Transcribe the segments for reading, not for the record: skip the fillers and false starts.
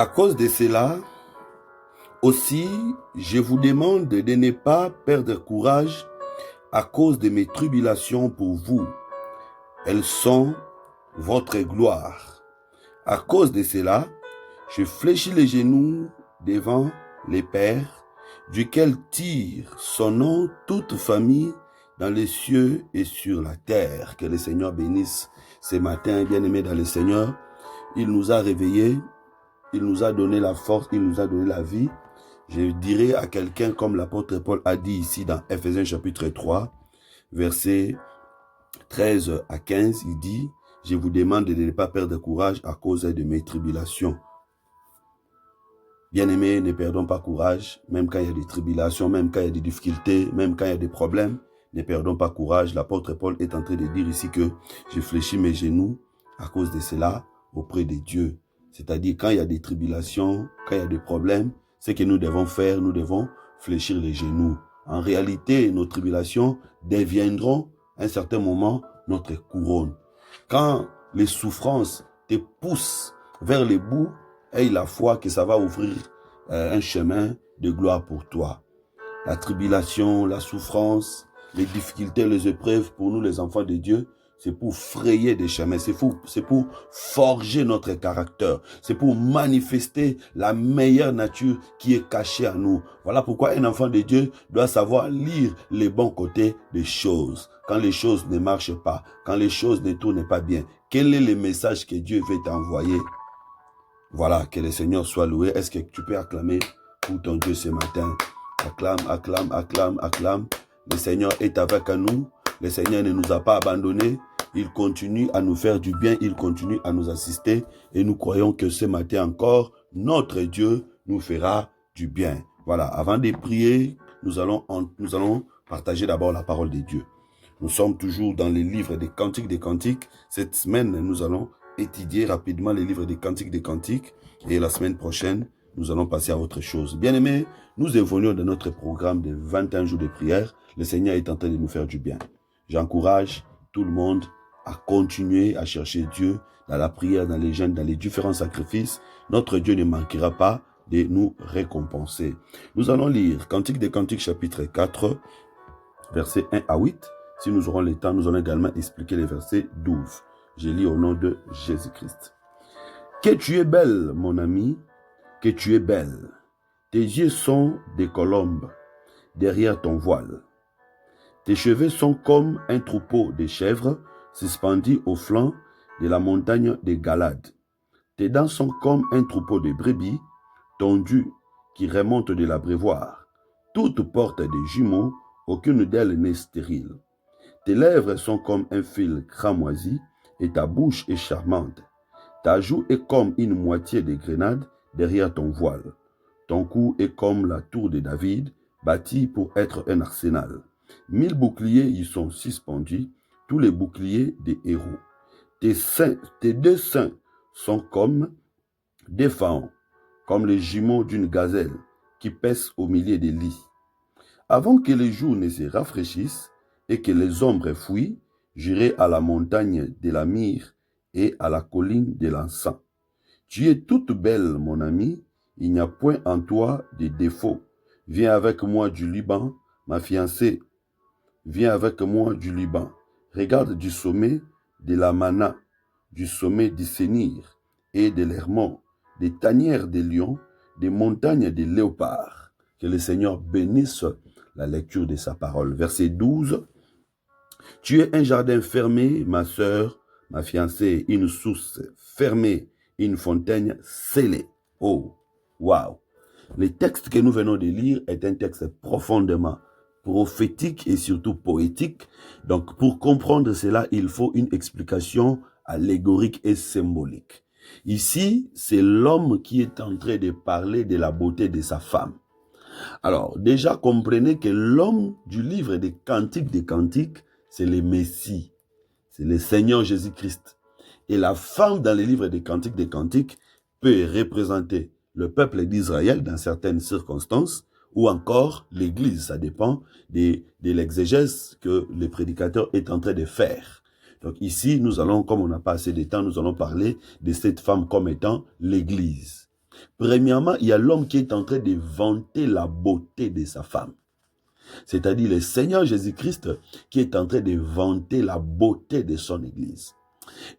À cause de cela, aussi, je vous demande de ne pas perdre courage à cause de mes tribulations pour vous. Elles sont votre gloire. À cause de cela, je fléchis les genoux devant les pères, duquel tire son nom toute famille dans les cieux et sur la terre. Que le Seigneur bénisse ce matin, bien-aimés dans le Seigneur. Il nous a réveillés, il nous a donné la force, il nous a donné la vie. Je dirais à quelqu'un comme l'apôtre Paul a dit ici dans Ephésiens chapitre 3, versets 13 à 15, il dit « Je vous demande de ne pas perdre courage à cause de mes tribulations. » Bien-aimés, ne perdons pas courage, même quand il y a des tribulations, même quand il y a des difficultés, même quand il y a des problèmes, ne perdons pas courage. L'apôtre Paul est en train de dire ici que je fléchis mes genoux à cause de cela auprès de Dieu. C'est-à-dire quand il y a des tribulations, quand il y a des problèmes, ce que nous devons faire, nous devons fléchir les genoux. En réalité, nos tribulations deviendront à un certain moment notre couronne. Quand les souffrances te poussent vers les bouts, aie la foi que ça va ouvrir un chemin de gloire pour toi. La tribulation, la souffrance, les difficultés, les épreuves, pour nous les enfants de Dieu, c'est pour frayer des chemins, c'est pour forger notre caractère, c'est pour manifester la meilleure nature qui est cachée à nous. Voilà pourquoi un enfant de Dieu doit savoir lire les bons côtés des choses. Quand les choses ne marchent pas, quand les choses ne tournent pas bien, quel est le message que Dieu veut t'envoyer? Voilà, que le Seigneur soit loué. Est-ce que tu peux acclamer pour ton Dieu ce matin? Acclame, acclame, acclame, acclame. Le Seigneur est avec nous. Le Seigneur ne nous a pas abandonnés. Il continue à nous faire du bien. Il continue à nous assister. Et nous croyons que ce matin encore, notre Dieu nous fera du bien. Voilà, avant de prier, nous allons partager d'abord la parole de Dieu. Nous sommes toujours dans les livres des Cantiques des Cantiques. Cette semaine, nous allons étudier rapidement les livres des Cantiques des Cantiques. Et la semaine prochaine, nous allons passer à autre chose. Bien-aimés, nous évoluons dans notre programme de 21 jours de prière. Le Seigneur est en train de nous faire du bien. J'encourage tout le monde à continuer à chercher Dieu dans la prière, dans les jeûnes, dans les différents sacrifices. Notre Dieu ne manquera pas de nous récompenser. Nous allons lire Cantiques des Cantiques chapitre 4, versets 1 à 8. Si nous aurons le temps, nous allons également expliquer les versets 12. Je lis au nom de Jésus-Christ. Que tu es belle, mon ami, que tu es belle. Tes yeux sont des colombes derrière ton voile. Tes cheveux sont comme un troupeau de chèvres suspendus au flanc de la montagne de Galade. Tes dents sont comme un troupeau de brebis tondues qui remontent de l'abreuvoir. Toutes portent des jumeaux, aucune d'elles n'est stérile. Tes lèvres sont comme un fil cramoisi et ta bouche est charmante. Ta joue est comme une moitié de grenade derrière ton voile. Ton cou est comme la tour de David, bâtie pour être un arsenal. 1000 boucliers y sont suspendus, tous les boucliers des héros. Tes deux seins sont comme des faons, comme les jumeaux d'une gazelle qui pèsent au milieu des lits. Avant que les jours ne se rafraîchissent et que les ombres fuient, j'irai à la montagne de la myrrhe et à la colline de l'encens. Tu es toute belle, mon ami, il n'y a point en toi de défaut. Viens avec moi du Liban, ma fiancée. Viens avec moi du Liban. Regarde du sommet de la Mana, du sommet du Sénir et de l'Hermon, des tanières des lions, des montagnes des léopards. Que le Seigneur bénisse la lecture de sa parole. Verset 12. Tu es un jardin fermé, ma sœur, ma fiancée, une source fermée, une fontaine scellée. Oh, waouh! Le texte que nous venons de lire est un texte profondément prophétique et surtout poétique. Donc, pour comprendre cela, il faut une explication allégorique et symbolique. Ici, c'est l'homme qui est en train de parler de la beauté de sa femme. Alors, déjà, comprenez que l'homme du livre des Cantiques, c'est le Messie. C'est le Seigneur Jésus-Christ. Et la femme dans les livres des Cantiques peut représenter le peuple d'Israël dans certaines circonstances ou encore l'Église. Ça dépend de l'exégèse que le prédicateur est en train de faire. Donc ici, nous allons, comme on n'a pas assez de temps, nous allons parler de cette femme comme étant l'Église. Premièrement, il y a l'homme qui est en train de vanter la beauté de sa femme. C'est-à-dire le Seigneur Jésus-Christ qui est en train de vanter la beauté de son Église.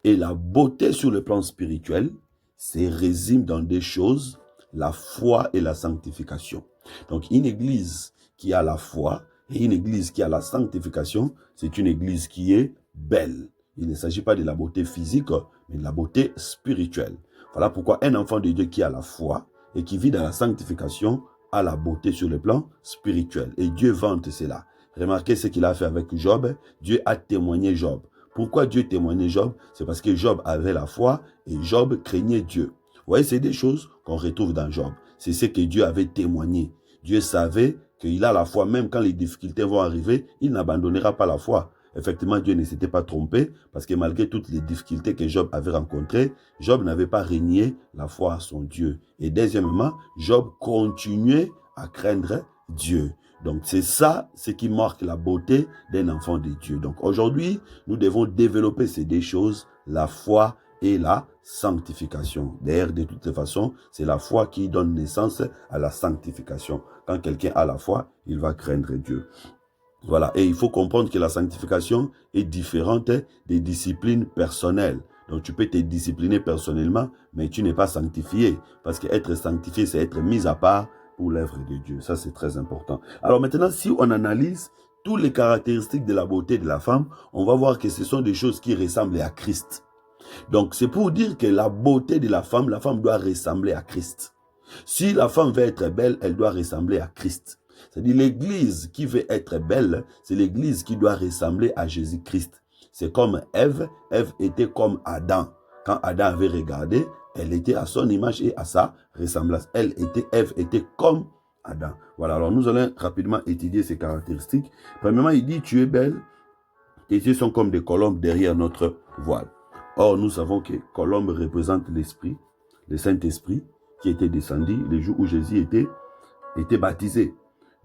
Et la beauté sur le plan spirituel se résume dans deux choses, la foi et la sanctification. Donc une Église qui a la foi et une Église qui a la sanctification, c'est une Église qui est belle. Il ne s'agit pas de la beauté physique, mais de la beauté spirituelle. Voilà pourquoi un enfant de Dieu qui a la foi et qui vit dans la sanctification a la beauté sur le plan spirituel. Et Dieu vante cela. Remarquez ce qu'il a fait avec Job. Dieu a témoigné Job. Pourquoi Dieu témoignait Job? C'est parce que Job avait la foi et Job craignait Dieu. Vous voyez, c'est des choses qu'on retrouve dans Job. C'est ce que Dieu avait témoigné. Dieu savait qu'il a la foi, même quand les difficultés vont arriver, il n'abandonnera pas la foi. Effectivement, Dieu ne s'était pas trompé, parce que malgré toutes les difficultés que Job avait rencontrées, Job n'avait pas renié la foi à son Dieu. Et deuxièmement, Job continuait à craindre Dieu. Donc c'est ça, ce qui marque la beauté d'un enfant de Dieu. Donc aujourd'hui, nous devons développer ces deux choses, la foi et la sanctification. D'ailleurs, de toutes les façons, c'est la foi qui donne naissance à la sanctification. Quand quelqu'un a la foi, il va craindre Dieu. Voilà, et il faut comprendre que la sanctification est différente des disciplines personnelles. Donc tu peux te discipliner personnellement, mais tu n'es pas sanctifié. Parce qu'être sanctifié, c'est être mis à part pour l'œuvre de Dieu. Ça, c'est très important. Alors maintenant, si on analyse toutes les caractéristiques de la beauté de la femme, on va voir que ce sont des choses qui ressemblent à Christ. Donc c'est pour dire que la beauté de la femme doit ressembler à Christ. Si la femme veut être belle, elle doit ressembler à Christ. C'est-à-dire l'église qui veut être belle, c'est l'église qui doit ressembler à Jésus-Christ. C'est comme Ève. Ève était comme Adam. Quand Adam avait regardé, elle était à son image et à sa ressemblance. Ève était comme Adam. Voilà, alors nous allons rapidement étudier ces caractéristiques. Premièrement, il dit, tu es belle, tes yeux sont comme des colombes derrière notre voile. Or, nous savons que colombe représente l'Esprit, le Saint-Esprit, qui était descendu le jour où Jésus était baptisé.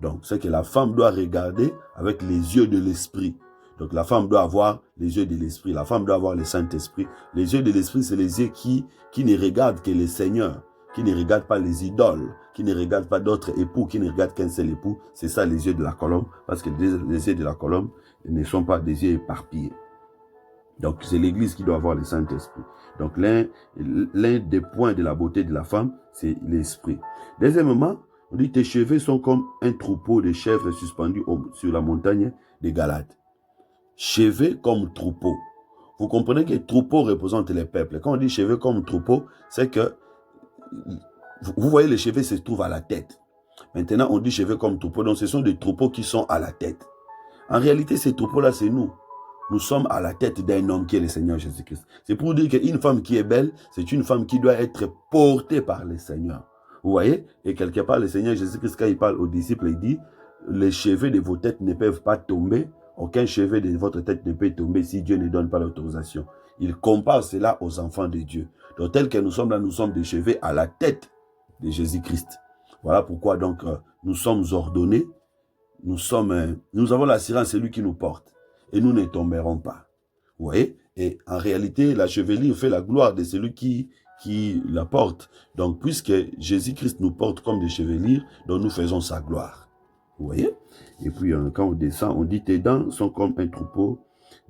Donc, c'est que la femme doit regarder avec les yeux de l'Esprit. Donc, la femme doit avoir les yeux de l'Esprit. La femme doit avoir le Saint-Esprit. Les yeux de l'Esprit, c'est les yeux qui ne regardent que le Seigneur, qui ne regardent pas les idoles, qui ne regardent pas d'autres époux, qui ne regardent qu'un seul époux. C'est ça les yeux de la colombe, parce que les yeux de la colombe ne sont pas des yeux éparpillés. Donc, c'est l'Église qui doit avoir le Saint-Esprit. Donc, l'un des points de la beauté de la femme, c'est l'Esprit. Deuxièmement, on dit, tes cheveux sont comme un troupeau de chèvres suspendus sur la montagne de Galate. Cheveux comme troupeau. Vous comprenez que troupeau représente les peuples. Quand on dit cheveux comme troupeau, c'est que, vous voyez, les cheveux se trouvent à la tête. Maintenant, on dit cheveux comme troupeau, donc ce sont des troupeaux qui sont à la tête. En réalité, ces troupeaux-là, c'est nous. Nous sommes à la tête d'un homme qui est le Seigneur Jésus-Christ. C'est pour dire qu'une femme qui est belle, c'est une femme qui doit être portée par le Seigneur. Vous voyez? Et quelque part, le Seigneur Jésus-Christ, quand il parle aux disciples, il dit, les cheveux de vos têtes ne peuvent pas tomber. Aucun cheveu de votre tête ne peut tomber si Dieu ne donne pas l'autorisation. Il compare cela aux enfants de Dieu. Donc, tel que nous sommes là, nous sommes des cheveux à la tête de Jésus-Christ. Voilà pourquoi donc nous sommes ordonnés. Nous avons l'assurance, c'est lui qui nous porte. Et nous ne tomberons pas. Vous voyez? Et en réalité, la chevelure fait la gloire de celui qui la porte. Donc, puisque Jésus-Christ nous porte comme des chevelures, donc nous faisons sa gloire. Vous voyez? Et puis, quand on descend, on dit, tes dents sont comme un troupeau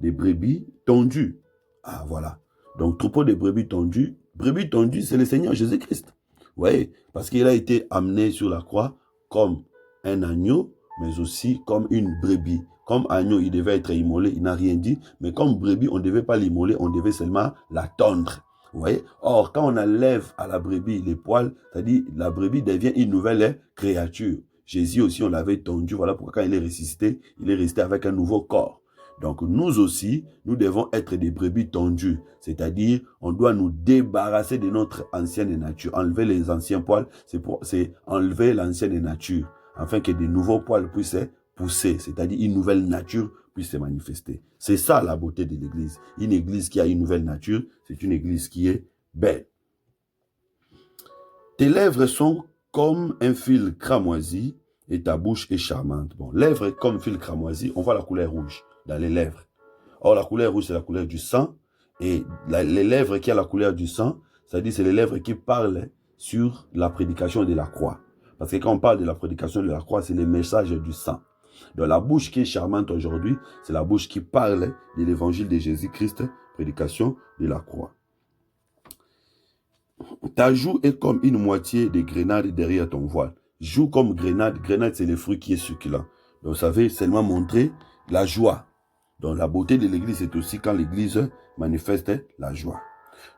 de brebis tondues. Ah, voilà. Donc, troupeau de brebis tondues. Brebis tondues, c'est le Seigneur Jésus-Christ. Vous voyez? Parce qu'il a été amené sur la croix comme un agneau, mais aussi comme une brebis. Comme agneau, il devait être immolé, il n'a rien dit. Mais comme brebis, on ne devait pas l'immoler, on devait seulement la tondre. Vous voyez? Or, quand on enlève à la brebis les poils, c'est-à-dire la brebis devient une nouvelle créature. Jésus aussi, on l'avait tondu. Voilà pourquoi quand il est ressuscité, il est resté avec un nouveau corps. Donc nous aussi, nous devons être des brebis tondues. C'est-à-dire, on doit nous débarrasser de notre ancienne nature. Enlever les anciens poils, c'est enlever l'ancienne nature. Afin que de nouveaux poils puissent pousser. C'est-à-dire, une nouvelle nature puisse se manifester. C'est ça la beauté de l'église. Une église qui a une nouvelle nature, c'est une église qui est belle. Tes lèvres sont comme un fil cramoisi et ta bouche est charmante. Bon, lèvres comme fil cramoisi, on voit la couleur rouge dans les lèvres. Or, la couleur rouge, c'est la couleur du sang. Et les lèvres qui ont la couleur du sang, c'est-à-dire c'est les lèvres qui parlent sur la prédication de la croix. Parce que quand on parle de la prédication de la croix, c'est le message du sang. Donc la bouche qui est charmante aujourd'hui, c'est la bouche qui parle de l'évangile de Jésus-Christ, prédication de la croix. Ta joue est comme une moitié de grenade derrière ton voile. Joue comme grenade. Grenade, c'est le fruit qui est succulent. Donc, vous savez, seulement montrer la joie. Donc, la beauté de l'église, c'est aussi quand l'église manifeste la joie.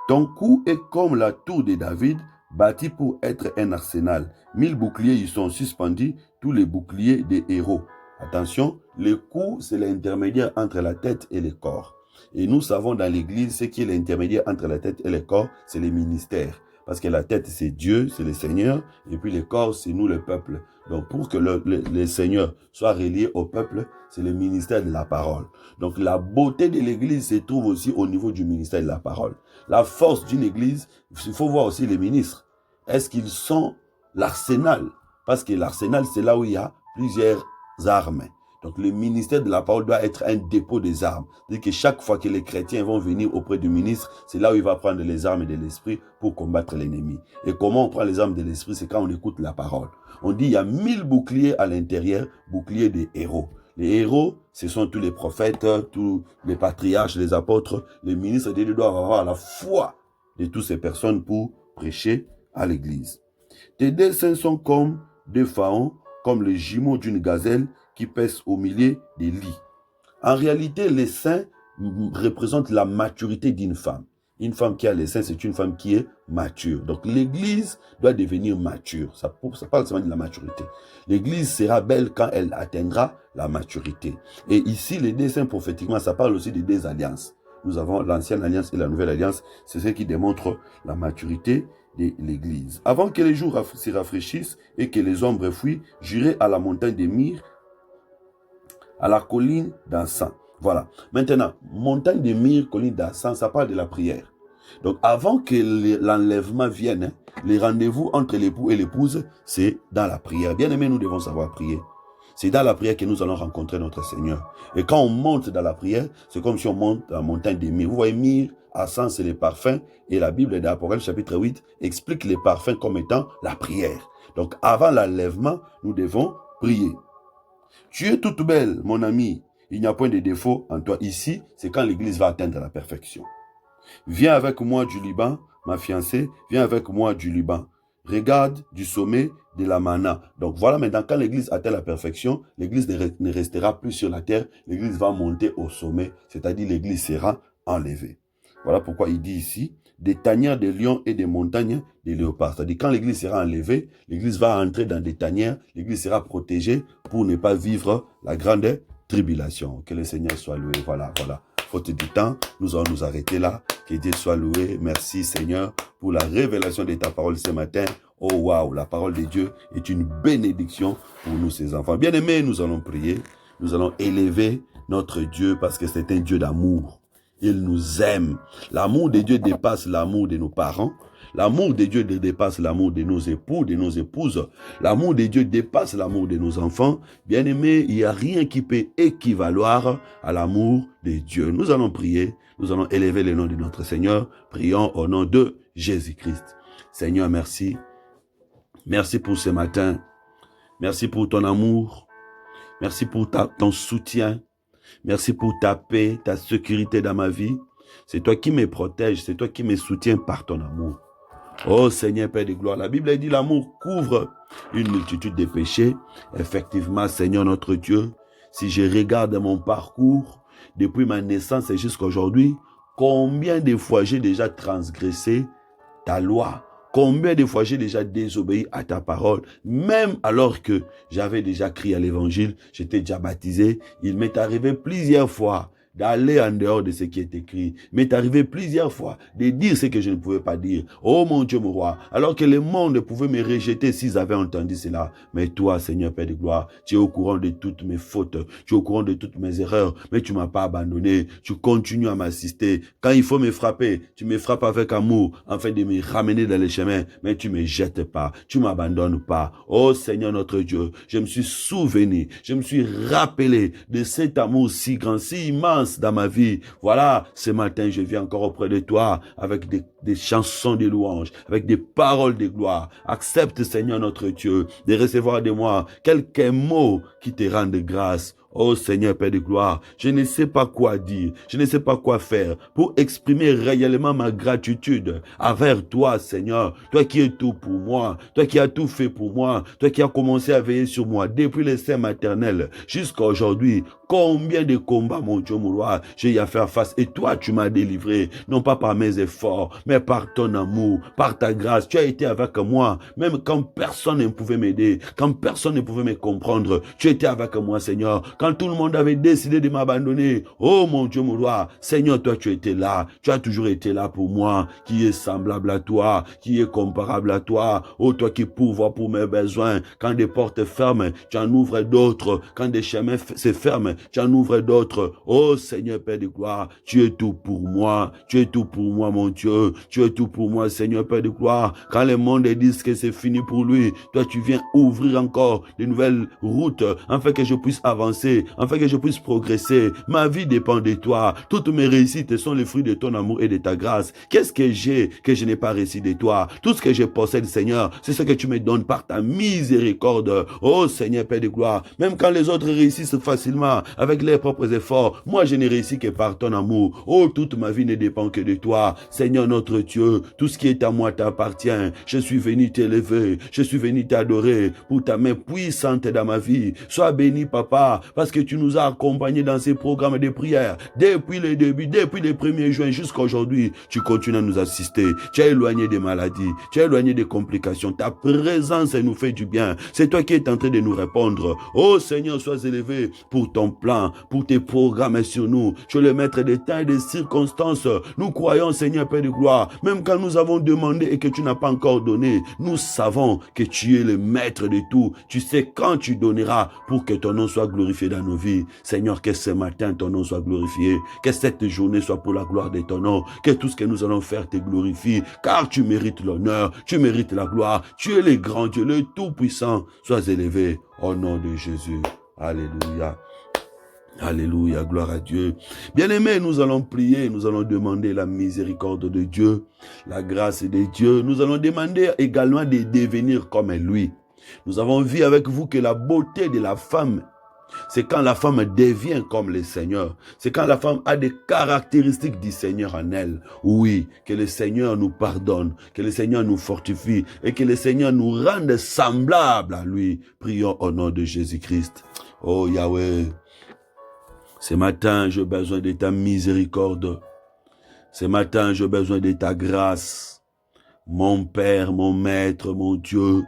Ton cou est comme la tour de David, bâti pour être un arsenal. 1000 boucliers y sont suspendus, tous les boucliers des héros. Attention, le cou, c'est l'intermédiaire entre la tête et le corps. Et nous savons dans l'église, ce qui est l'intermédiaire entre la tête et le corps, c'est le ministère. Parce que la tête, c'est Dieu, c'est le Seigneur, et puis le corps, c'est nous, le peuple. Donc, pour que le Seigneur soit relié au peuple, c'est le ministère de la parole. Donc, la beauté de l'église se trouve aussi au niveau du ministère de la parole. La force d'une église, il faut voir aussi les ministres. Est-ce qu'ils sont l'arsenal? Parce que l'arsenal, c'est là où il y a plusieurs armes. Donc, le ministère de la parole doit être un dépôt des armes. C'est-à-dire que chaque fois que les chrétiens vont venir auprès du ministre, c'est là où il va prendre les armes de l'esprit pour combattre l'ennemi. Et comment on prend les armes de l'esprit? C'est quand on écoute la parole. On dit il y a 1000 boucliers à l'intérieur, boucliers des héros. Les héros, ce sont tous les prophètes, tous les patriarches, les apôtres. Les ministres de Dieu doivent avoir la foi de toutes ces personnes pour prêcher à l'église. Tes dessins sont comme des pharaons, comme les jumeaux d'une gazelle qui pèse au milieu des lits. En réalité, les seins représentent la maturité d'une femme. Une femme qui a les seins, c'est une femme qui est mature. Donc l'église doit devenir mature. Ça parle seulement de la maturité. L'église sera belle quand elle atteindra la maturité. Et ici, les desseins prophétiquement, ça parle aussi des deux alliances. Nous avons l'ancienne alliance et la nouvelle alliance. C'est ce qui démontre la maturité de l'église. Avant que les jours se rafraîchissent et que les ombres fuient, j'irai à la montagne des Myrrhes, à la colline d'encens. Voilà. Maintenant, montagne de Myrrhes, colline d'encens, ça parle de la prière. Donc, avant que l'enlèvement vienne, les rendez-vous entre l'époux et l'épouse, c'est dans la prière. Bien aimé, nous devons savoir prier. C'est dans la prière que nous allons rencontrer notre Seigneur. Et quand on monte dans la prière, c'est comme si on monte dans la montagne des Myrrhes. Vous voyez, Myrrhes, encens, c'est les parfums. Et la Bible d'Apocalypse, chapitre 8, explique les parfums comme étant la prière. Donc, avant l'enlèvement, nous devons prier. Tu es toute belle, mon ami. Il n'y a point de défaut en toi. Ici, c'est quand l'église va atteindre la perfection. Viens avec moi du Liban, ma fiancée. Viens avec moi du Liban. Regarde du sommet de la manna. Donc voilà, maintenant, quand l'église atteint la perfection, l'église ne restera plus sur la terre. L'église va monter au sommet, c'est-à-dire l'église sera enlevée. Voilà pourquoi il dit ici, des tanières de lions et des montagnes de léopards. C'est-à-dire quand l'église sera enlevée, l'église va entrer dans des tanières, l'église sera protégée pour ne pas vivre la grande tribulation. Que le Seigneur soit loué. Voilà. Faute du temps, nous allons nous arrêter là. Que Dieu soit loué. Merci Seigneur pour la révélation de ta parole ce matin. Oh waouh, la parole de Dieu est une bénédiction pour nous ses enfants. Bien-aimés, nous allons prier. Nous allons élever notre Dieu parce que c'est un Dieu d'amour. Il nous aime. L'amour de Dieu dépasse l'amour de nos parents. L'amour de Dieu dépasse l'amour de nos époux, de nos épouses. L'amour de Dieu dépasse l'amour de nos enfants. Bien-aimés, il n'y a rien qui peut équivaloir à l'amour de Dieu. Nous allons prier. Nous allons élever le nom de notre Seigneur. Prions au nom de Jésus-Christ. Seigneur, merci. Merci pour ce matin. Merci pour ton amour. Merci pour ton soutien. Merci pour ta paix, ta sécurité dans ma vie. C'est toi qui me protèges, c'est toi qui me soutiens par ton amour. Oh Seigneur, Père de gloire, la Bible dit l'amour couvre une multitude de péchés. Effectivement, Seigneur notre Dieu, si je regarde mon parcours, depuis ma naissance et jusqu'à aujourd'hui, combien de fois j'ai déjà transgressé ta loi? Combien de fois j'ai déjà désobéi à ta parole, même alors que j'avais déjà crié à l'évangile, j'étais déjà baptisé. Il m'est arrivé plusieurs fois d'aller en dehors de ce qui est écrit. Il m'est arrivé plusieurs fois de dire ce que je ne pouvais pas dire. Oh mon Dieu, mon roi, alors que le monde pouvait me rejeter s'ils avaient entendu cela. Mais toi, Seigneur Père de gloire, tu es au courant de toutes mes fautes, tu es au courant de toutes mes erreurs, mais tu ne m'as pas abandonné. Tu continues à m'assister. Quand il faut me frapper, tu me frappes avec amour, afin de me ramener dans les chemins, mais tu ne me jettes pas, tu ne m'abandonnes pas. Oh Seigneur notre Dieu, je me suis souvenu, je me suis rappelé de cet amour si grand, si immense, puissance dans ma vie. Voilà, ce matin, je viens encore auprès de toi avec des chansons de louange, avec des paroles de gloire. Accepte, Seigneur notre Dieu, de recevoir de moi quelques mots qui te rendent grâce. Oh Seigneur Père de gloire, je ne sais pas quoi dire, je ne sais pas quoi faire pour exprimer réellement ma gratitude envers toi Seigneur, toi qui es tout pour moi, toi qui as tout fait pour moi, toi qui as commencé à veiller sur moi depuis le sein maternel jusqu'à aujourd'hui. Combien de combats, mon Dieu, mon roi, j'ai eu à faire face et toi tu m'as délivré, non pas par mes efforts, mais par ton amour, par ta grâce. Tu as été avec moi, même quand personne ne pouvait m'aider, quand personne ne pouvait me comprendre, tu étais avec moi Seigneur. Quand tout le monde avait décidé de m'abandonner, oh mon Dieu, mon roi, Seigneur, toi tu étais là, tu as toujours été là pour moi, qui est semblable à toi, qui est comparable à toi, oh toi qui pourvois pour mes besoins. Quand des portes ferment, tu en ouvres d'autres, quand des chemins se ferment, tu en ouvres d'autres. Oh Seigneur Père de gloire, tu es tout pour moi, tu es tout pour moi mon Dieu, tu es tout pour moi Seigneur Père de gloire. Quand le monde dit que c'est fini pour lui, toi tu viens ouvrir encore de nouvelles routes, afin que je puisse avancer, afin que je puisse progresser. Ma vie dépend de toi, toutes mes réussites sont les fruits de ton amour et de ta grâce. Qu'est-ce que j'ai que je n'ai pas réussi de toi? Tout ce que je possède Seigneur, c'est ce que tu me donnes par ta miséricorde. Oh Seigneur Père de gloire, même quand les autres réussissent facilement avec leurs propres efforts, moi je n'ai réussi que par ton amour. Oh, toute ma vie ne dépend que de toi. Seigneur notre Dieu, tout ce qui est à moi t'appartient. Je suis venu t'élever, je suis venu t'adorer pour ta main puissante dans ma vie. Sois béni Papa, parce que tu nous as accompagnés dans ces programmes de prière. Depuis le début, depuis le 1er juin jusqu'à aujourd'hui, tu continues à nous assister. Tu as éloigné des maladies, tu as éloigné des complications. Ta présence nous fait du bien. C'est toi qui es en train de nous répondre. Oh Seigneur, sois élevé pour ton plan, pour tes programmes sur nous. Tu es le maître des temps et des circonstances. Nous croyons, Seigneur Père de gloire, même quand nous avons demandé et que tu n'as pas encore donné, nous savons que tu es le maître de tout. Tu sais quand tu donneras pour que ton nom soit glorifié dans nos vies. Seigneur, que ce matin ton nom soit glorifié, que cette journée soit pour la gloire de ton nom, que tout ce que nous allons faire te glorifie, car tu mérites l'honneur, tu mérites la gloire, tu es le grand Dieu, le Tout-Puissant. Sois élevé au nom de Jésus. Alléluia. Alléluia, gloire à Dieu. Bien-aimés, nous allons prier, nous allons demander la miséricorde de Dieu, la grâce de Dieu. Nous allons demander également de devenir comme lui. Nous avons vu avec vous que la beauté de la femme, c'est quand la femme devient comme le Seigneur. C'est quand la femme a des caractéristiques du Seigneur en elle. Oui, que le Seigneur nous pardonne, que le Seigneur nous fortifie et que le Seigneur nous rende semblables à lui. Prions au nom de Jésus-Christ. Oh Yahweh, ce matin, j'ai besoin de ta miséricorde. Ce matin, j'ai besoin de ta grâce. Mon Père, mon Maître, mon Dieu,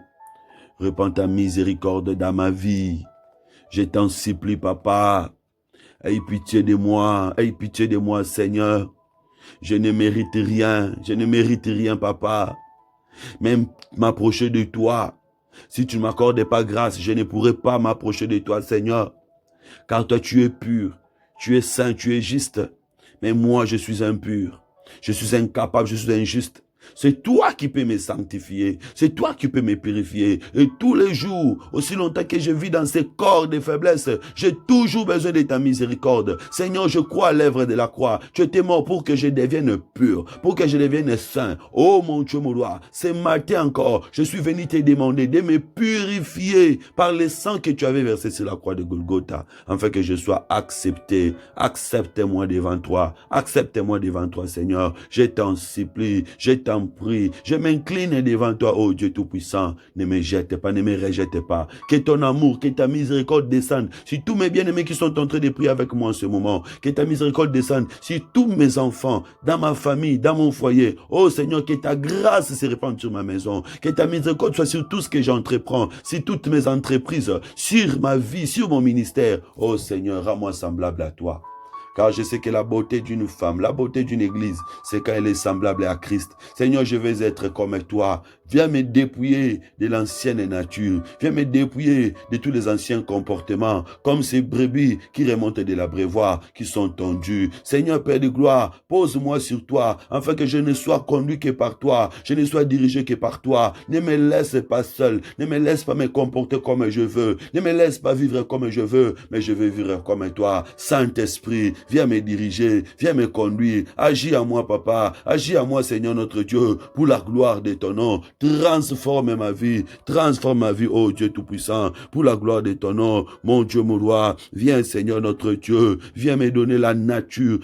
répands ta miséricorde dans ma vie. Je t'en supplie, Papa. Aie pitié de moi, Seigneur. Je ne mérite rien, Papa. Même m'approcher de toi. Si tu ne m'accordes pas grâce, je ne pourrai pas m'approcher de toi, Seigneur. Car toi, tu es pur, tu es saint, tu es juste. Mais moi, je suis impur. Je suis incapable, je suis injuste. C'est toi qui peux me sanctifier. C'est toi qui peux me purifier. Et tous les jours, aussi longtemps que je vis dans ces corps de faiblesse, j'ai toujours besoin de ta miséricorde. Seigneur, je crois à l'œuvre de la croix. Tu étais mort pour que je devienne pur, pour que je devienne saint. Oh mon Dieu, mon roi, ce matin encore, je suis venu te demander de me purifier par le sang que tu avais versé sur la croix de Golgotha, afin que je sois accepté. Accepte-moi devant toi. Accepte-moi devant toi, Seigneur. Je t'en supplie, je t'en prie, je m'incline devant toi, oh Dieu Tout-Puissant. Ne me jette pas, ne me rejette pas. Que ton amour, que ta miséricorde descende sur tous mes bien-aimés qui sont en train de prier avec moi en ce moment. Que ta miséricorde descende sur tous mes enfants, dans ma famille, dans mon foyer. Oh Seigneur, que ta grâce se répande sur ma maison. Que ta miséricorde soit sur tout ce que j'entreprends, sur toutes mes entreprises, sur ma vie, sur mon ministère. Oh Seigneur, rends-moi semblable à toi. Car je sais que la beauté d'une femme, la beauté d'une église, c'est quand elle est semblable à Christ. Seigneur, je veux être comme toi. Viens me dépouiller de l'ancienne nature. Viens me dépouiller de tous les anciens comportements, comme ces brebis qui remontent de l'abreuvoir, qui sont tondus. Seigneur Père de gloire, pose-moi sur toi, afin que je ne sois conduit que par toi, je ne sois dirigé que par toi. Ne me laisse pas seul, ne me laisse pas me comporter comme je veux, ne me laisse pas vivre comme je veux, mais je veux vivre comme toi. Saint-Esprit, viens me diriger, viens me conduire. Agis à moi, Papa, agis à moi, Seigneur notre Dieu, pour la gloire de ton nom. Transforme ma vie, oh Dieu Tout-Puissant, pour la gloire de ton nom, mon Dieu, mon roi. Viens, Seigneur notre Dieu, viens me donner la nature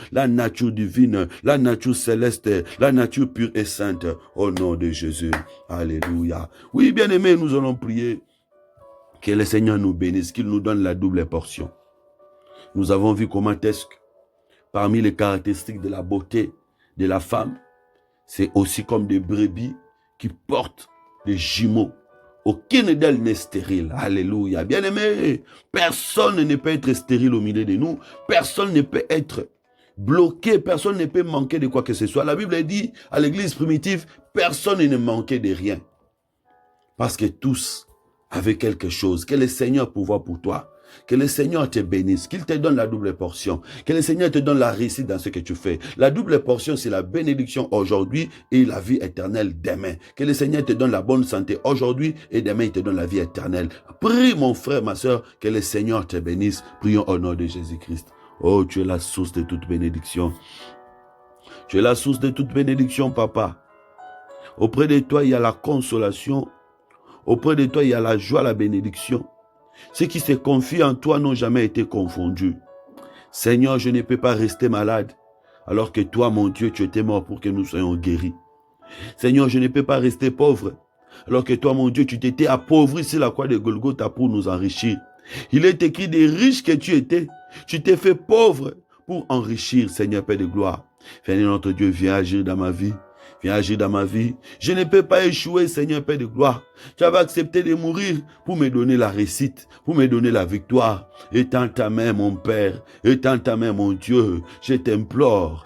divine, la nature céleste, la nature pure et sainte, au nom de Jésus. Alléluia. Oui, bien-aimés, nous allons prier que le Seigneur nous bénisse, qu'il nous donne la double portion. Nous avons vu comment est-ce que, parmi les caractéristiques de la beauté de la femme, c'est aussi comme des brebis qui portent des jumeaux. Aucune d'elles n'est stérile. Alléluia. Bien-aimé, personne ne peut être stérile au milieu de nous. Personne ne peut être bloqué. Personne ne peut manquer de quoi que ce soit. La Bible dit à l'église primitive, personne ne manquait de rien. Parce que tous avaient quelque chose. Que le Seigneur pourvoie pour toi. Que le Seigneur te bénisse, qu'il te donne la double portion, que le Seigneur te donne la réussite dans ce que tu fais. La double portion, c'est la bénédiction aujourd'hui et la vie éternelle demain. Que le Seigneur te donne la bonne santé aujourd'hui et demain, il te donne la vie éternelle. Prie, mon frère, ma soeur, que le Seigneur te bénisse. Prions au nom de Jésus-Christ. Oh, tu es la source de toute bénédiction. Tu es la source de toute bénédiction, Papa. Auprès de toi, il y a la consolation. Auprès de toi, il y a la joie, la bénédiction. Ceux qui se confient en toi n'ont jamais été confondus. Seigneur, je ne peux pas rester malade, alors que toi, mon Dieu, tu étais mort pour que nous soyons guéris. Seigneur, je ne peux pas rester pauvre, alors que toi, mon Dieu, tu t'étais appauvri sur la croix de Golgotha pour nous enrichir. Il est écrit des riches que tu étais. Tu t'es fait pauvre pour enrichir, Seigneur Père de gloire. Seigneur notre Dieu, viens agir dans ma vie. Viens agir dans ma vie. Je ne peux pas échouer, Seigneur Père de gloire. Tu avais accepté de mourir pour me donner la réussite, pour me donner la victoire. Étends ta main, mon Père. Étends ta main, mon Dieu. Je t'implore,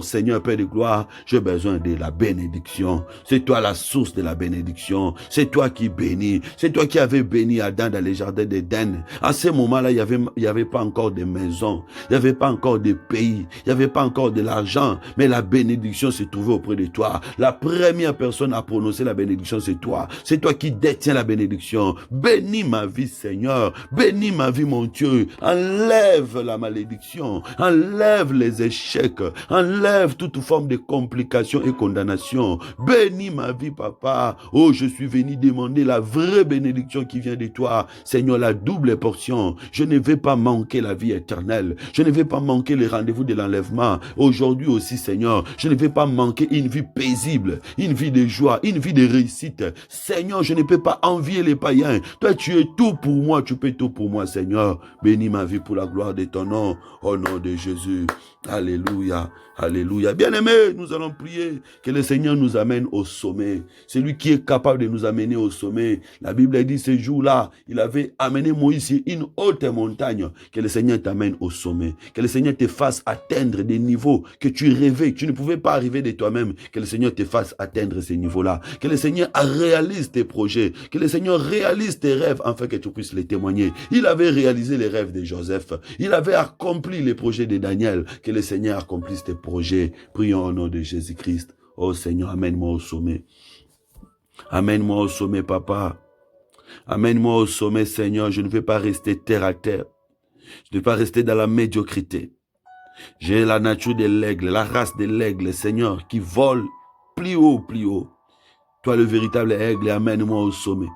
Seigneur Père de gloire. J'ai besoin de la bénédiction. C'est toi la source de la bénédiction. C'est toi qui bénis. C'est toi qui avais béni Adam dans les jardins d'Éden. À ce moment-là, il y avait pas encore de maisons. Il n'y avait pas encore de pays. Il n'y avait pas encore de l'argent. Mais la bénédiction se trouvait auprès de toi. La première personne à prononcer la bénédiction, c'est toi. C'est toi qui détiens la bénédiction. Bénis ma vie, Seigneur. Bénis ma vie, mon Dieu. Enlève la malédiction. Enlève les échecs. Enlève toute forme de complications et condamnation. Bénis ma vie, Papa. Oh, je suis venu demander la vraie bénédiction qui vient de toi. Seigneur, la double portion. Je ne vais pas manquer la vie éternelle. Je ne vais pas manquer les rendez-vous de l'enlèvement. Aujourd'hui aussi, Seigneur, je ne vais pas manquer une vie paisible, une vie de joie, une vie de réussite. Seigneur, je ne peux pas envier les païens. Toi, tu es tout pour moi. Tu peux tout pour moi, Seigneur. Bénis ma vie pour la gloire de ton nom. Au nom de Jésus. Alléluia. Alléluia. Bien-aimés, nous allons prier que le Seigneur nous amène au sommet. C'est lui qui est capable de nous amener au sommet. La Bible dit ce jour-là, il avait amené Moïse sur une haute montagne. Que le Seigneur t'amène au sommet. Que le Seigneur te fasse atteindre des niveaux que tu rêvais, que tu ne pouvais pas arriver de toi-même. Que le Seigneur te fasse atteindre ces niveaux-là. Que le Seigneur réalise tes projets. Que le Seigneur réalise tes rêves afin que tu puisses les témoigner. Il avait réalisé les rêves de Joseph. Il avait accompli les projets de Daniel. Que le Seigneur accomplisse tes projets. Prions au nom de Jésus-Christ. Oh Seigneur, amène-moi au sommet. Amène-moi au sommet, Papa. Amène-moi au sommet, Seigneur. Je ne veux pas rester terre à terre. Je ne veux pas rester dans la médiocrité. J'ai la nature de l'aigle, la race de l'aigle, Seigneur, qui vole plus haut, plus haut. Toi, le véritable aigle, amène-moi au sommet.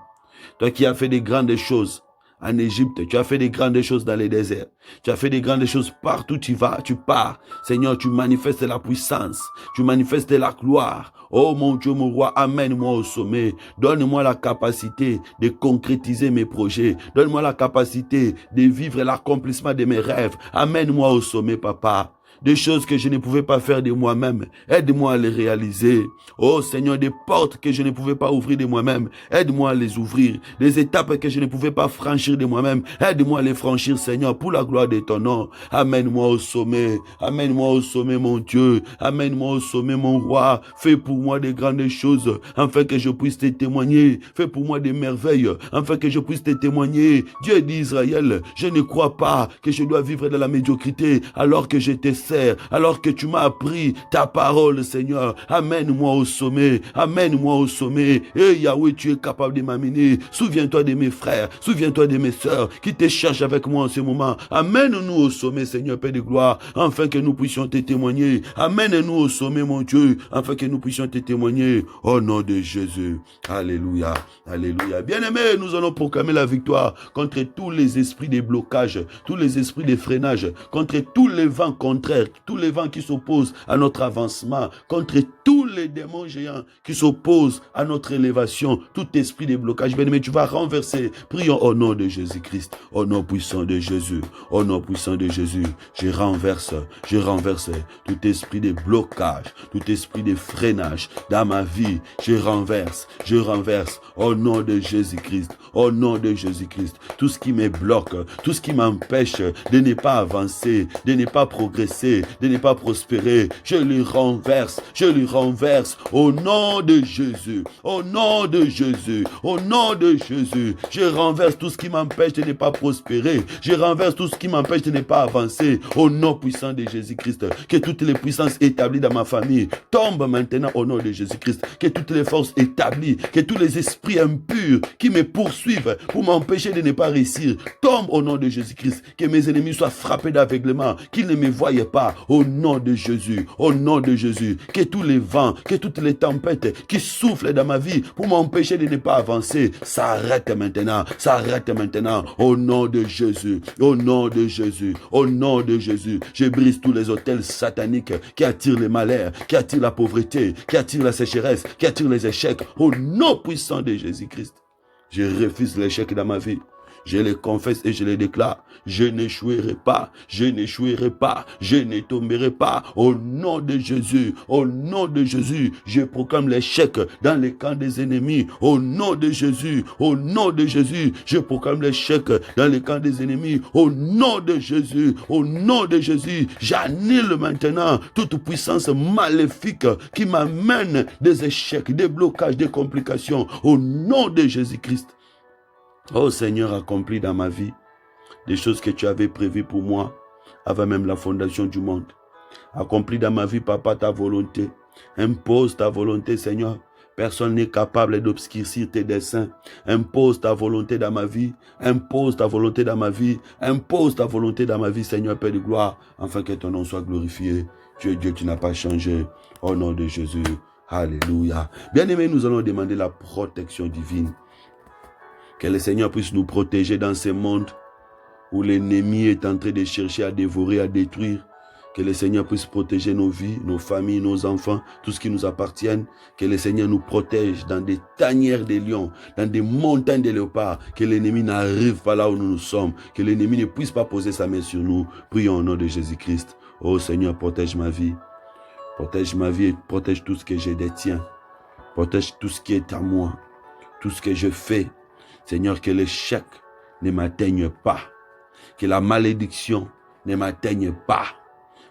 Toi qui as fait des grandes choses en Égypte, tu as fait des grandes choses dans les déserts. Tu as fait des grandes choses partout où tu vas, tu pars. Seigneur, tu manifestes la puissance, tu manifestes la gloire. Oh mon Dieu, mon roi, amène-moi au sommet. Donne-moi la capacité de concrétiser mes projets. Donne-moi la capacité de vivre l'accomplissement de mes rêves. Amène-moi au sommet, Papa. des choses que je ne pouvais pas faire de moi-même. Aide-moi à les réaliser. Oh Seigneur, des portes que je ne pouvais pas ouvrir de moi-même. Aide-moi à les ouvrir. Des étapes que je ne pouvais pas franchir de moi-même. Aide-moi à les franchir, Seigneur, pour la gloire de ton nom. Amène-moi au sommet. Amène-moi au sommet, mon Dieu. Amène-moi au sommet, mon roi. Fais pour moi des grandes choses, afin que je puisse te témoigner. Fais pour moi des merveilles, afin que je puisse te témoigner. Dieu d'Israël, je ne crois pas que je dois vivre dans la médiocrité, alors que je te sers, alors que tu m'as appris ta parole, Seigneur. Amène-moi au sommet. Amène-moi au sommet. Et Yahweh, tu es capable de m'amener. Souviens-toi de mes frères. Souviens-toi de mes sœurs qui te cherchent avec moi en ce moment. Amène-nous au sommet, Seigneur, Père de gloire, afin que nous puissions te témoigner. Amène-nous au sommet, mon Dieu, afin que nous puissions te témoigner. Au nom de Jésus. Alléluia. Alléluia. Bien-aimés, nous allons proclamer la victoire contre tous les esprits de blocage, tous les esprits de freinage, contre tous les vents contraires, tous les vents qui s'opposent à notre avancement, contre tous les démons géants qui s'opposent à notre élévation, tout esprit de blocage. Bien-aimé, tu vas renverser. Prions au nom de Jésus-Christ, au nom puissant de Jésus, au nom puissant de Jésus. Je renverse tout esprit de blocage, tout esprit de freinage dans ma vie. Je renverse, au nom de Jésus-Christ, au nom de Jésus-Christ. Tout ce qui me bloque, tout ce qui m'empêche de ne pas avancer, de ne pas progresser, de ne pas prospérer, je le renverse, au nom de Jésus, au nom de Jésus, au nom de Jésus. Je renverse tout ce qui m'empêche de ne pas prospérer, je renverse tout ce qui m'empêche de ne pas avancer, au nom puissant de Jésus-Christ. Que toutes les puissances établies dans ma famille tombent maintenant au nom de Jésus-Christ. Que toutes les forces établies, que tous les esprits impurs qui me poursuivent pour m'empêcher de ne pas réussir tombent au nom de Jésus-Christ. Que mes ennemis soient frappés d'aveuglement, qu'ils ne me voient pas, au nom de Jésus, au nom de Jésus. Que tous les vents, que toutes les tempêtes qui soufflent dans ma vie pour m'empêcher de ne pas avancer s'arrêtent maintenant, au nom de Jésus, au nom de Jésus, au nom de Jésus. Je brise tous les autels sataniques qui attirent les malheurs, qui attirent la pauvreté, qui attirent la sécheresse, qui attirent les échecs, au nom puissant de Jésus-Christ. Je refuse l'échec dans ma vie. Je les confesse et je les déclare. Je n'échouerai pas, je ne tomberai pas. Au nom de Jésus, je proclame l'échec dans les camps des ennemis. Au nom de Jésus, je proclame l'échec dans les camps des ennemis. Au nom de Jésus, j'annule maintenant toute puissance maléfique qui m'amène des échecs, des blocages, des complications. Au nom de Jésus-Christ. Oh Seigneur, accomplis dans ma vie des choses que tu avais prévues pour moi avant même la fondation du monde. Accomplis dans ma vie, Papa, ta volonté. Impose ta volonté, Seigneur. Personne n'est capable d'obscurcir tes desseins. Impose ta volonté dans ma vie. Impose ta volonté dans ma vie. Impose ta volonté dans ma vie, Seigneur, Père de gloire, afin que ton nom soit glorifié. Tu es Dieu, tu n'as pas changé. Au nom de Jésus. Alléluia. Bien-aimés, nous allons demander la protection divine. Que le Seigneur puisse nous protéger dans ce monde où l'ennemi est en train de chercher à dévorer, à détruire. Que le Seigneur puisse protéger nos vies, nos familles, nos enfants, tout ce qui nous appartient. Que le Seigneur nous protège dans des tanières de lions, dans des montagnes de léopards. Que l'ennemi n'arrive pas là où nous sommes. Que l'ennemi ne puisse pas poser sa main sur nous. Prions au nom de Jésus-Christ. Oh Seigneur, protège ma vie. Protège ma vie et protège tout ce que je détiens. Protège tout ce qui est à moi. Tout ce que je fais. Seigneur, que l'échec ne m'atteigne pas, que la malédiction ne m'atteigne pas,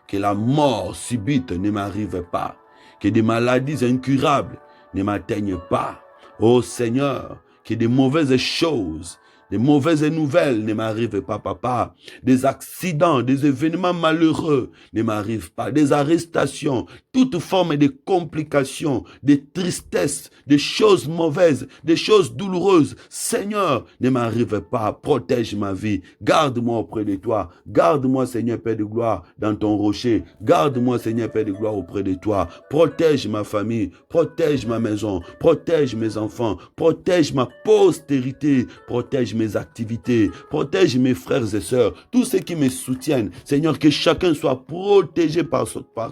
que la mort subite ne m'arrive pas, que des maladies incurables ne m'atteignent pas. Oh Seigneur, que des mauvaises choses, des mauvaises nouvelles ne m'arrivent pas, Papa. Des accidents, des événements malheureux ne m'arrivent pas. Des arrestations, toute forme de complications, de tristesse, des choses mauvaises, des choses douloureuses. Seigneur, ne m'arrive pas. Protège ma vie. Garde-moi auprès de toi. Garde-moi, Seigneur Père de gloire, dans ton rocher. Garde-moi, Seigneur Père de gloire, auprès de toi. Protège ma famille. Protège ma maison. Protège mes enfants. Protège ma postérité. Protège mes activités, protège mes frères et sœurs, tous ceux qui me soutiennent. Seigneur, que chacun soit protégé par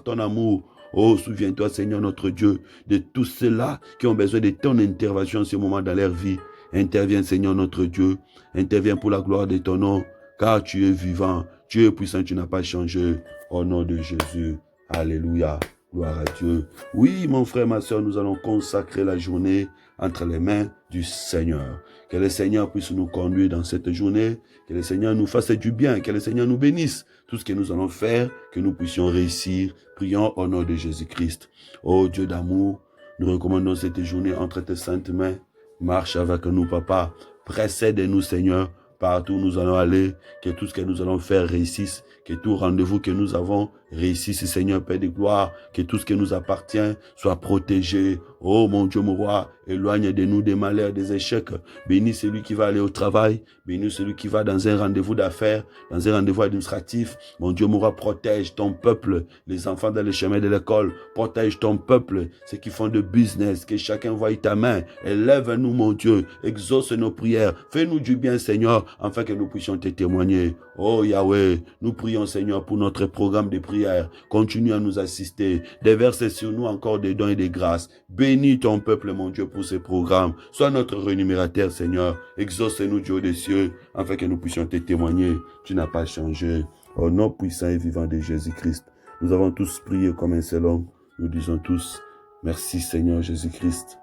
ton amour. Oh, souviens-toi, Seigneur notre Dieu, de tous ceux-là qui ont besoin de ton intervention en ce moment dans leur vie. Interviens, Seigneur notre Dieu, interviens pour la gloire de ton nom, car tu es vivant, Tu es puissant, tu n'as pas changé. Au nom de Jésus. Alléluia. Gloire à Dieu. Oui, mon frère, ma soeur, nous allons consacrer la journée entre les mains du Seigneur. Que le Seigneur puisse nous conduire dans cette journée. Que le Seigneur nous fasse du bien. Que le Seigneur nous bénisse. Tout ce que nous allons faire, que nous puissions réussir. Prions au nom de Jésus-Christ. Ô Dieu d'amour, nous recommandons cette journée entre tes saintes mains. Marche avec nous, Papa. Précède-nous, Seigneur. Partout où nous allons aller, que tout ce que nous allons faire réussisse, que tout rendez-vous que nous avons réussisse, Seigneur Père de gloire, que tout ce qui nous appartient soit protégé. Oh mon Dieu, mon roi, éloigne de nous des malheurs, des échecs. Bénis celui qui va aller au travail, bénis celui qui va dans un rendez-vous d'affaires, dans un rendez-vous administratif. Mon Dieu, mon roi, protège ton peuple, les enfants dans le chemin de l'école, protège ton peuple, ceux qui font de business, que chacun voie ta main. Élève-nous, mon Dieu, exauce nos prières, fais-nous du bien, Seigneur, afin que nous puissions te témoigner. Oh Yahweh, nous prions, Seigneur, pour notre programme de prière. Continue à nous assister. Déverse sur nous encore des dons et des grâces. Bénis ton peuple, mon Dieu, pour ces programmes. Sois notre rémunérateur, Seigneur. Exauce-nous, Dieu des cieux, afin que nous puissions te témoigner. Tu n'as pas changé. Au nom puissant et vivant de Jésus-Christ, nous avons tous prié comme un seul homme. Nous disons tous, merci Seigneur Jésus-Christ.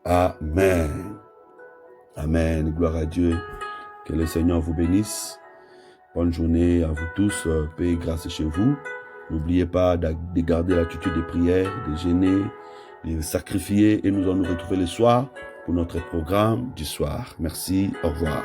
Amen. Amen. Gloire à Dieu. Que le Seigneur vous bénisse. Bonne journée à vous tous. Paix et grâce chez vous. N'oubliez pas de garder l'attitude de prière, de jeûner, de sacrifier. Et nous allons nous retrouver le soir pour notre programme du soir. Merci. Au revoir.